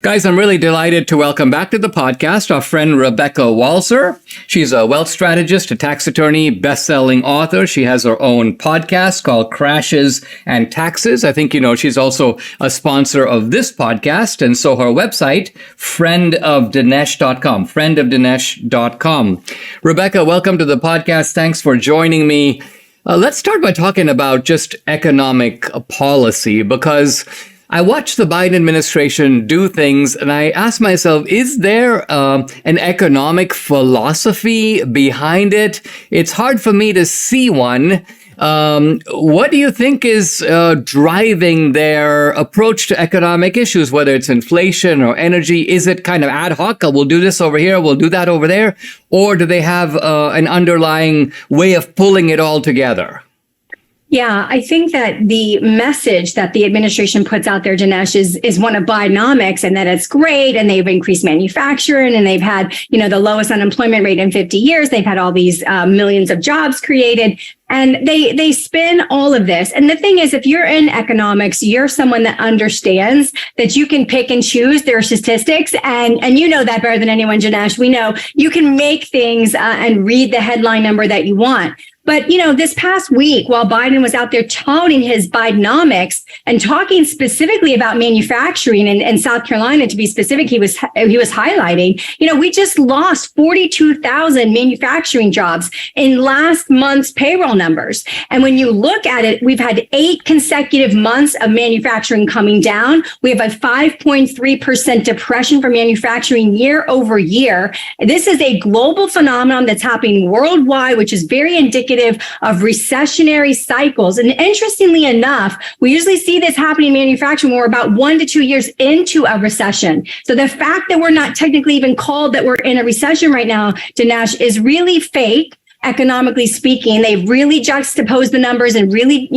Guys, I'm really delighted to welcome back to the podcast our friend Rebecca Walser. She's a wealth strategist, a tax attorney, best-selling author. She has her own podcast called Crashes and Taxes. I think you know she's also a sponsor of this podcast. And so her website, friendofdinesh.com, friendofdinesh.com. Rebecca, welcome to the podcast. Thanks for joining me. Let's start by talking about just economic policy, because I watched the Biden administration do things, and I asked myself, is there an economic philosophy behind it? It's hard for me to see one. What do you think is driving their approach to economic issues, whether it's inflation or energy? Is it kind of ad hoc? We'll do this over here, we'll do that over there? Or do they have an underlying way of pulling it all together? Yeah, I think that the message that the administration puts out there, Dinesh, is one of Bidenomics, and that it's great, and they've increased manufacturing, and they've had, the lowest unemployment rate in 50 years. They've had all these millions of jobs created, and they spin all of this. And the thing is, if you're in economics, you're someone that understands that you can pick and choose their statistics, and you know that better than anyone, Dinesh. We know you can make things and read the headline number that you want. But, this past week, while Biden was out there touting his Bidenomics and talking specifically about manufacturing in South Carolina, to be specific, he was highlighting, we just lost 42,000 manufacturing jobs in last month's payroll numbers. And when you look at it, we've had 8 consecutive months of manufacturing coming down. We have a 5.3% depression for manufacturing year over year. This is a global phenomenon that's happening worldwide, which is very indicative of recessionary cycles. And interestingly enough, we usually see this happening in manufacturing when we're about 1 to 2 years into a recession. So the fact that we're not technically even called that we're in a recession right now, Dinesh, is really fake. Economically speaking, they've really juxtaposed the numbers and really,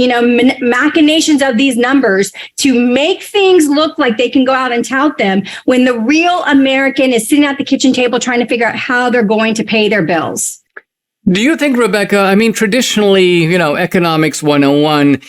machinations of these numbers to make things look like they can go out and tout them when the real American is sitting at the kitchen table trying to figure out how they're going to pay their bills. Do you think, Rebecca, traditionally, economics 101,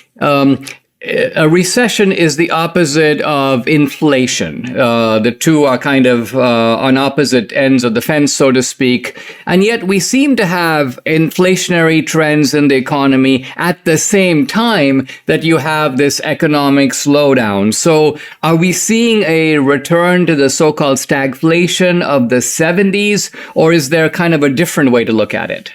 a recession is the opposite of inflation. The two are kind of on opposite ends of the fence, so to speak. And yet we seem to have inflationary trends in the economy at the same time that you have this economic slowdown. So are we seeing a return to the so-called stagflation of the 70s, or is there kind of a different way to look at it?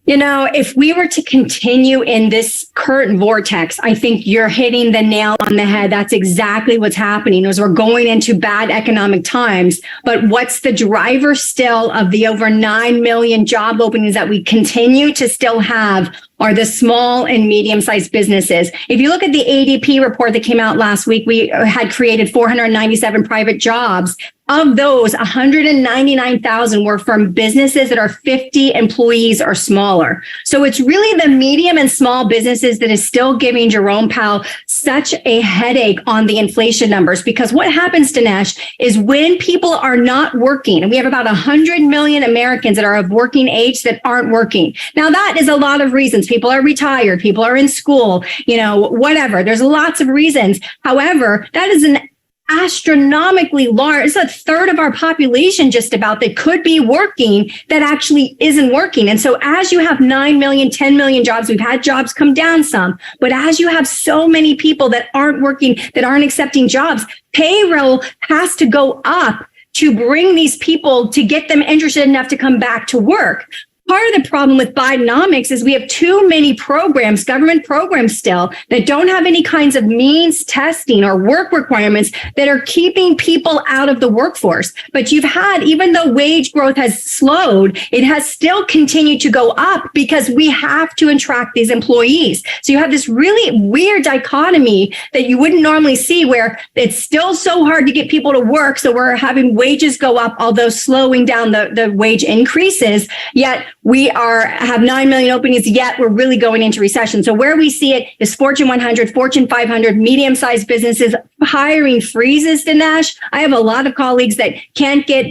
If we were to continue in this current vortex, I think you're hitting the nail on the head. That's exactly what's happening as we're going into bad economic times. But what's the driver still of the over 9 million job openings that we continue to still have are the small and medium-sized businesses. If you look at the ADP report that came out last week, we had created 497 private jobs. Of those, 199,000 were from businesses that are 50 employees or smaller. So it's really the medium and small businesses that is still giving Jerome Powell such a headache on the inflation numbers. Because what happens, Dinesh, is when people are not working, and we have about 100 million Americans that are of working age that aren't working. Now, that is a lot of reasons. People are retired, people are in school, whatever. There's lots of reasons. However, that is an astronomically large, it's a third of our population just about that could be working that actually isn't working. And so as you have 9 million, 10 million jobs, we've had jobs come down some, but as you have so many people that aren't working, that aren't accepting jobs, payroll has to go up to bring these people to get them interested enough to come back to work. Part of the problem with Bidenomics is we have too many programs, government programs still, that don't have any kinds of means testing or work requirements that are keeping people out of the workforce. But you've had, even though wage growth has slowed, it has still continued to go up because we have to attract these employees. So you have this really weird dichotomy that you wouldn't normally see, where it's still so hard to get people to work. So we're having wages go up, although slowing down the wage increases. Yet we have 9 million openings, yet we're really going into recession. So where we see it is Fortune 100, Fortune 500, medium-sized businesses, hiring freezes, Dinesh. I have a lot of colleagues that can't get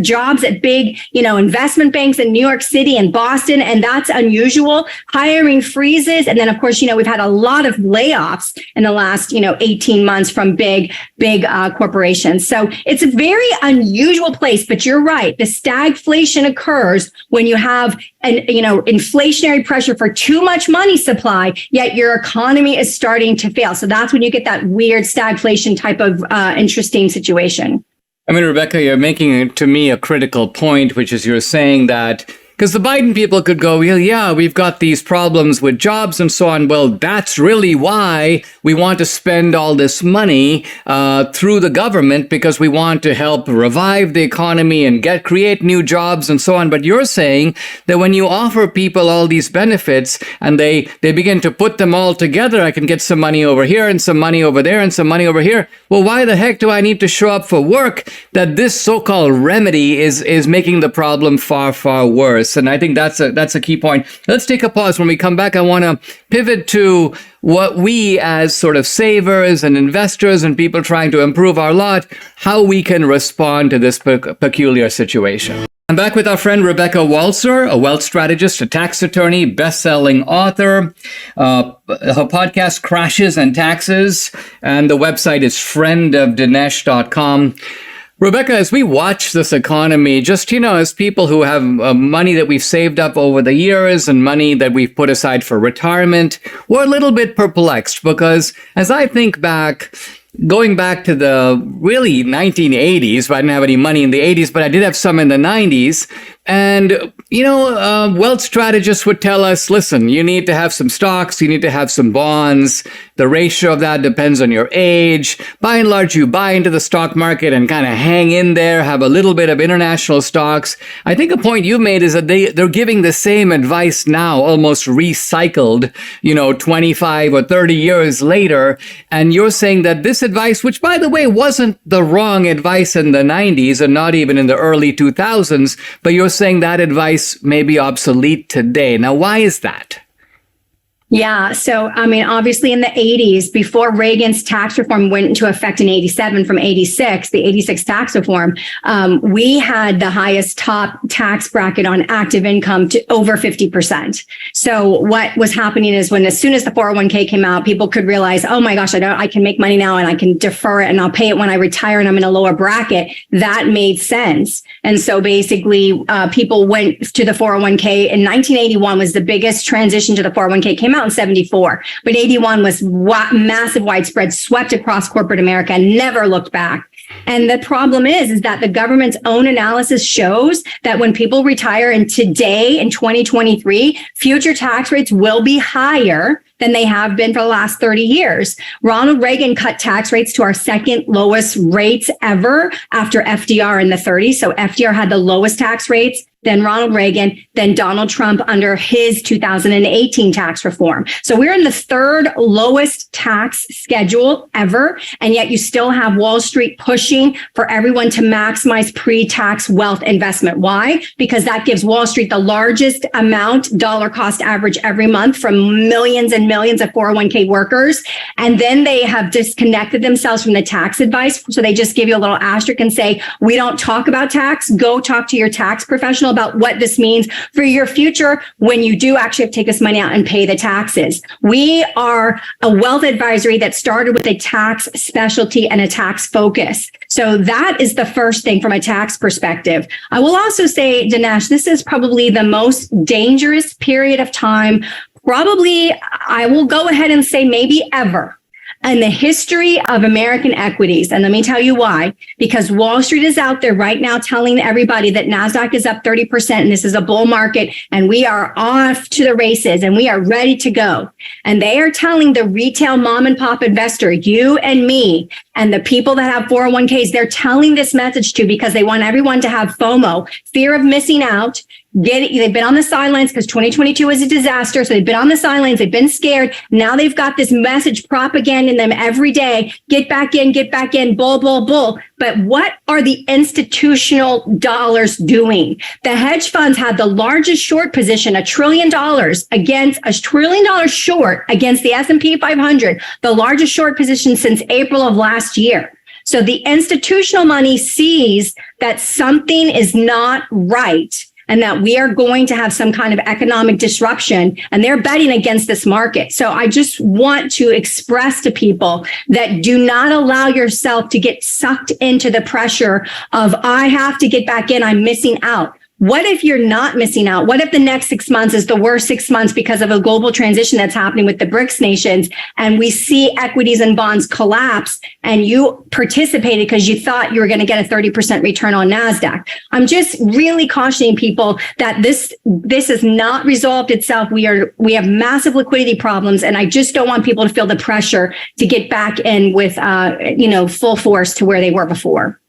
jobs at big, investment banks in New York City and Boston, and that's unusual. Hiring freezes. And then, of course, we've had a lot of layoffs in the last, 18 months from big corporations. So it's a very unusual place, but you're right. The stagflation occurs when you have inflationary pressure for too much money supply, yet your economy is starting to fail. So that's when you get that weird stagflation type of interesting situation. I mean, Rebecca, you're making to me a critical point, which is you're saying that because the Biden people could go, well, yeah, we've got these problems with jobs and so on. Well, that's really why we want to spend all this money through the government, because we want to help revive the economy and create new jobs and so on. But you're saying that when you offer people all these benefits and they begin to put them all together, I can get some money over here and some money over there and some money over here. Well, why the heck do I need to show up for work? That this so-called remedy is making the problem far, far worse. And I think that's a key point. Let's take a pause. When we come back, I want to pivot to what we as sort of savers and investors and people trying to improve our lot, how we can respond to this peculiar situation. I'm back with our friend Rebecca Walser, a wealth strategist, a tax attorney, best-selling author. Her podcast, Crashes and Taxes, and the website is friendofdinesh.com. Rebecca, as we watch this economy, just, as people who have money that we've saved up over the years and money that we've put aside for retirement, we're a little bit perplexed because as I think back, going back to the really 1980s, but I didn't have any money in the 80s, but I did have some in the 90s. And, wealth strategists would tell us, listen, you need to have some stocks, you need to have some bonds. The ratio of that depends on your age. By and large, you buy into the stock market and kind of hang in there, have a little bit of international stocks. I think a point you made is that they're giving the same advice now, almost recycled, 25 or 30 years later. And you're saying that this advice, which by the way, wasn't the wrong advice in the 90s and not even in the early 2000s, but you're saying that advice may be obsolete today. Now, why is that? Yeah. So, obviously in the 80s, before Reagan's tax reform went into effect in 87 from 86, the 86 tax reform, we had the highest top tax bracket on active income to over 50%. So what was happening is as soon as the 401k came out, people could realize, oh my gosh, I can make money now and I can defer it and I'll pay it when I retire and I'm in a lower bracket. That made sense. And so basically, people went to the 401k. In 1981 was the biggest transition to the 401k, came out in 74, but 81 was massive, widespread, swept across corporate America and never looked back. And the problem is that the government's own analysis shows that when people retire in 2023, future tax rates will be higher than they have been for the last 30 years. Ronald Reagan cut tax rates to our second lowest rates ever after FDR in the 30s. So FDR had the lowest tax rates, then Ronald Reagan, then Donald Trump under his 2018 tax reform. So we're in the third lowest tax schedule ever. And yet you still have Wall Street pushing for everyone to maximize pre-tax wealth investment. Why? Because that gives Wall Street the largest amount, dollar cost average every month from millions and millions of 401k workers. And then they have disconnected themselves from the tax advice. So they just give you a little asterisk and say, we don't talk about tax. Go talk to your tax professional about what this means for your future when you do actually have to take this money out and pay the taxes. We are a wealth advisory that started with a tax specialty and a tax focus. So that is the first thing from a tax perspective. I will also say, Dinesh, this is probably the most dangerous period of time. Probably, I will go ahead and say maybe ever in the history of American equities. And let me tell you why. Because Wall Street is out there right now telling everybody that NASDAQ is up 30% and this is a bull market and we are off to the races and we are ready to go. And they are telling the retail mom and pop investor, you and me, and the people that have 401ks, they're telling this message to because they want everyone to have FOMO, fear of missing out. They've been on the sidelines because 2022 was a disaster. So they've been on the sidelines. They've been scared. Now they've got this message propaganda in them every day. Get back in, bull, bull, bull. But what are the institutional dollars doing? The hedge funds had the largest short position, $1 trillion against $1 trillion short against the S&P 500, the largest short position since April of last year. So the institutional money sees that something is not right and that we are going to have some kind of economic disruption, and they're betting against this market. So I just want to express to people that do not allow yourself to get sucked into the pressure of, I have to get back in, I'm missing out. What if you're not missing out? What if the next 6 months is the worst 6 months because of a global transition that's happening with the BRICS nations, and we see equities and bonds collapse, and you participated because you thought you were going to get a 30% return on NASDAQ? I'm just really cautioning people that this has not resolved itself. We have massive liquidity problems, and I just don't want people to feel the pressure to get back in with full force to where they were before.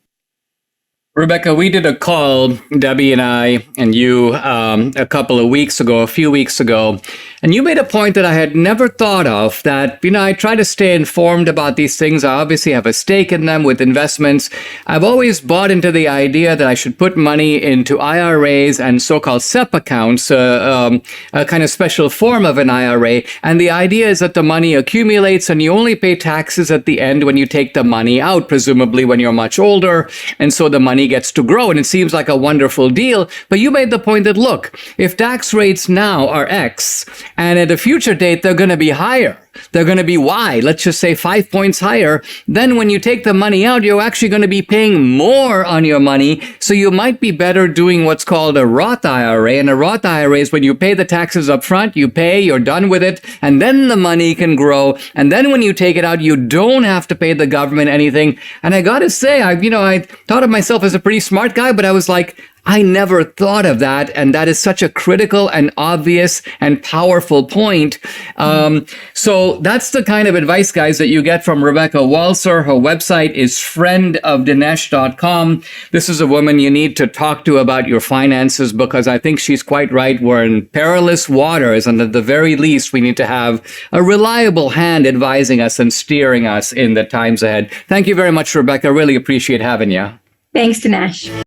Rebecca, we did a call, Debbie and I and you, a few weeks ago, and you made a point that I had never thought of, that, I try to stay informed about these things. I obviously have a stake in them with investments. I've always bought into the idea that I should put money into IRAs and so-called SEP accounts, a kind of special form of an IRA. And the idea is that the money accumulates and you only pay taxes at the end when you take the money out, presumably when you're much older. And so the money gets to grow, and it seems like a wonderful deal. But you made the point that, look, if tax rates now are X, and at a future date they're going to be higher, they're going to be Y, let's just say 5 points higher, then when you take the money out, you're actually going to be paying more on your money. So you might be better doing what's called a Roth IRA. And a Roth IRA is when you pay the taxes up front, you pay, you're done with it, and then the money can grow. And then when you take it out, you don't have to pay the government anything. And I got to say, I thought of myself as a pretty smart guy, but I was like, I never thought of that, and that is such a critical and obvious and powerful point. So that's the kind of advice, guys, that you get from Rebecca Walser. Her website is friendofdinesh.com. This is a woman you need to talk to about your finances, because I think she's quite right. We're in perilous waters, and at the very least, we need to have a reliable hand advising us and steering us in the times ahead. Thank you very much, Rebecca. Really appreciate having you. Thanks, Dinesh.